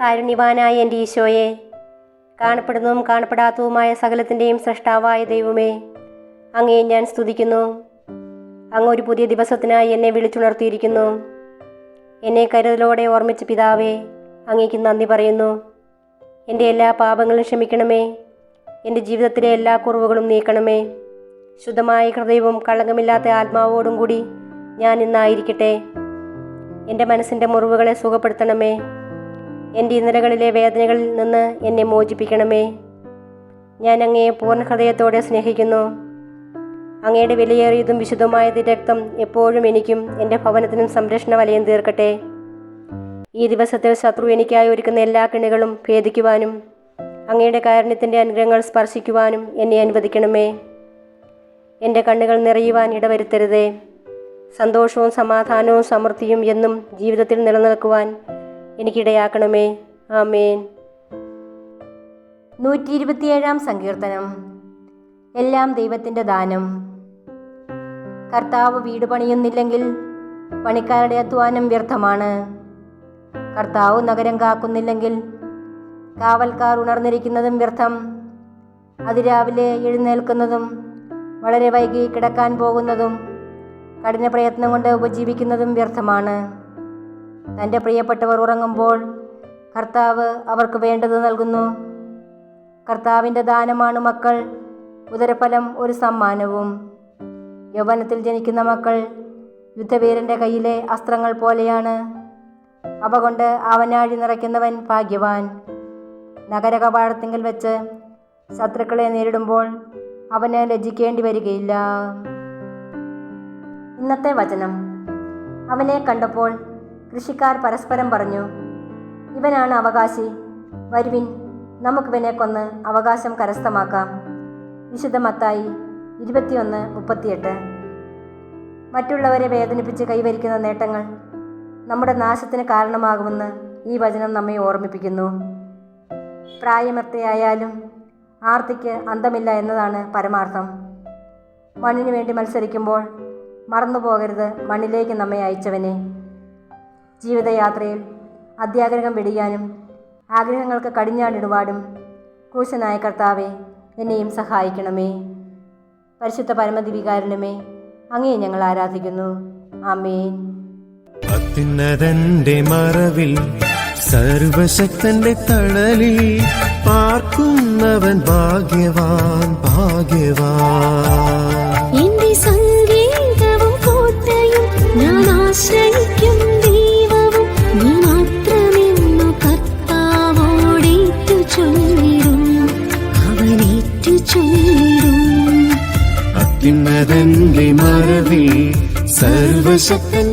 കാരുണ്യവാനായ എൻ്റെ ഈശോയെ, കാണപ്പെടുന്നതും കാണപ്പെടാത്തതുമായ സകലത്തിൻ്റെയും സൃഷ്ടാവായ ദൈവമേ, അങ്ങയെ ഞാൻ സ്തുതിക്കുന്നു. അങ്ങ് ഒരു പുതിയ ദിവസത്തിനായി എന്നെ വിളിച്ചുണർത്തിയിരിക്കുന്നു. എന്നെ കരുതലോടെ ഓർമ്മിച്ച പിതാവേ, അങ്ങേക്ക് നന്ദി പറയുന്നു. എൻ്റെ എല്ലാ പാപങ്ങളും ക്ഷമിക്കണമേ. എൻ്റെ ജീവിതത്തിലെ എല്ലാ കുറവുകളും നീക്കണമേ. ശുദ്ധമായ ഹൃദയവും കളങ്കമില്ലാത്ത ആത്മാവോടും കൂടി ഞാൻ ഇന്നായിരിക്കട്ടെ. എൻ്റെ മനസ്സിൻ്റെ മുറിവുകളെ സുഖപ്പെടുത്തണമേ. എൻ്റെ ഇന്നലകളിലെ വേദനകളിൽ നിന്ന് എന്നെ മോചിപ്പിക്കണമേ. ഞാൻ അങ്ങയെ പൂർണ്ണ ഹൃദയത്തോടെ സ്നേഹിക്കുന്നു. അങ്ങയുടെ വിലയേറിയതും വിശുദ്ധമായ രക്തം എപ്പോഴും എനിക്കും എൻ്റെ ഭവനത്തിനും സംരക്ഷണ വലയം തീർക്കട്ടെ. ഈ ദിവസത്തിൽ ശത്രു എനിക്കായി ഒരുക്കുന്ന എല്ലാ കെണികളും ഭേദിക്കുവാനും അങ്ങയുടെ കാരുണ്യത്തിൻ്റെ അനുഗ്രഹങ്ങൾ സ്പർശിക്കുവാനും എന്നെ അനുവദിക്കണമേ. എൻ്റെ കണ്ണുകൾ നിറയുവാൻ ഇടവരുത്തരുതേ. സന്തോഷവും സമാധാനവും സമൃദ്ധിയും എന്നും ജീവിതത്തിൽ നിലനിൽക്കുവാൻ എനിക്കിടയാക്കണമേ. ആമേൻ. 127 സങ്കീർത്തനം. എല്ലാം ദൈവത്തിൻ്റെ ദാനം. കർത്താവ് വീട് പണിയുന്നില്ലെങ്കിൽ പണിക്കാരുടെ അധ്വാനം വ്യർത്ഥമാണ്. കർത്താവ് നഗരം കാക്കുന്നില്ലെങ്കിൽ കാവൽക്കാർ ഉണർന്നിരിക്കുന്നതും വ്യർത്ഥം. അതിരാവിലെ എഴുന്നേൽക്കുന്നതും വളരെ വൈകി കിടക്കാൻ പോകുന്നതും കഠിന പ്രയത്നം കൊണ്ട് ഉപജീവിക്കുന്നതും വ്യർത്ഥമാണ്. തൻ്റെ പ്രിയപ്പെട്ടവർ ഉറങ്ങുമ്പോൾ കർത്താവ് അവർക്ക് വേണ്ടത് നൽകുന്നു. കർത്താവിൻ്റെ ദാനമാണ് മക്കൾ, ഉദരഫലം ഒരു സമ്മാനവും. യൗവനത്തിൽ ജനിക്കുന്ന മക്കൾ യുദ്ധവീരൻ്റെ കയ്യിലെ അസ്ത്രങ്ങൾ പോലെയാണ്. അവ കൊണ്ട് ആവനാഴി നിറയ്ക്കുന്നവൻ ഭാഗ്യവാൻ. നഗര കവാടത്തിങ്കൽ വെച്ച് ശത്രുക്കളെ നേരിടുമ്പോൾ അവന് ലജ്ജിക്കേണ്ടി വരികയില്ല. ഇന്നത്തെ വചനം. അവനെ കണ്ടപ്പോൾ കൃഷിക്കാർ പരസ്പരം പറഞ്ഞു, ഇവനാണ് അവകാശി, വരുവിൻ, നമുക്കിവനെ കൊന്ന് അവകാശം കരസ്ഥമാക്കാം. വിശുദ്ധ മത്തായി 21:38. മറ്റുള്ളവരെ വേദനിപ്പിച്ച് കൈവരിക്കുന്ന നേട്ടങ്ങൾ നമ്മുടെ നാശത്തിന് കാരണമാകുമെന്ന് ഈ വചനം നമ്മെ ഓർമ്മിപ്പിക്കുന്നു. പ്രായമത്രയായാലും ആർത്തിക്ക് അന്തമില്ല എന്നതാണ് പരമാർത്ഥം. മണ്ണിനു വേണ്ടി മത്സരിക്കുമ്പോൾ മറന്നുപോകരുത് മണ്ണിലേക്ക് നമ്മെ അയച്ചവനെ. ജീവിതയാത്രയിൽ അത്യാഗ്രഹം വെടിയാനും ആഗ്രഹങ്ങൾക്ക് കടിഞ്ഞാണിടുവാനും ക്രൂശനായ കർത്താവെ, എന്നെയും സഹായിക്കണമേ. പരിശുദ്ധ പരമദിവികാരുണ്യമേ, അങ്ങയെ ഞങ്ങൾ ആരാധിക്കുന്നു. ആമേൻ. അത്യുന്നതന്റെ മറവിൽ സർവശക്തന്റെ തണലിൽ പാർക്കുന്നവൻ ഭാഗ്യവാൻ, ഭാഗ്യവാൻ. എന്റെ സംഗീതവും കോട്ടയും ഞാൻ ആശ്രയിക്കും ദൈവവും നീ മാത്രമെന്നു കർത്താവോടേറ്റു ചൊല്ലിടും, അവനേറ്റു ചൊല്ലിടും. അത്യുന്നതന്റെ മറവിൽ സർവശക്തൻ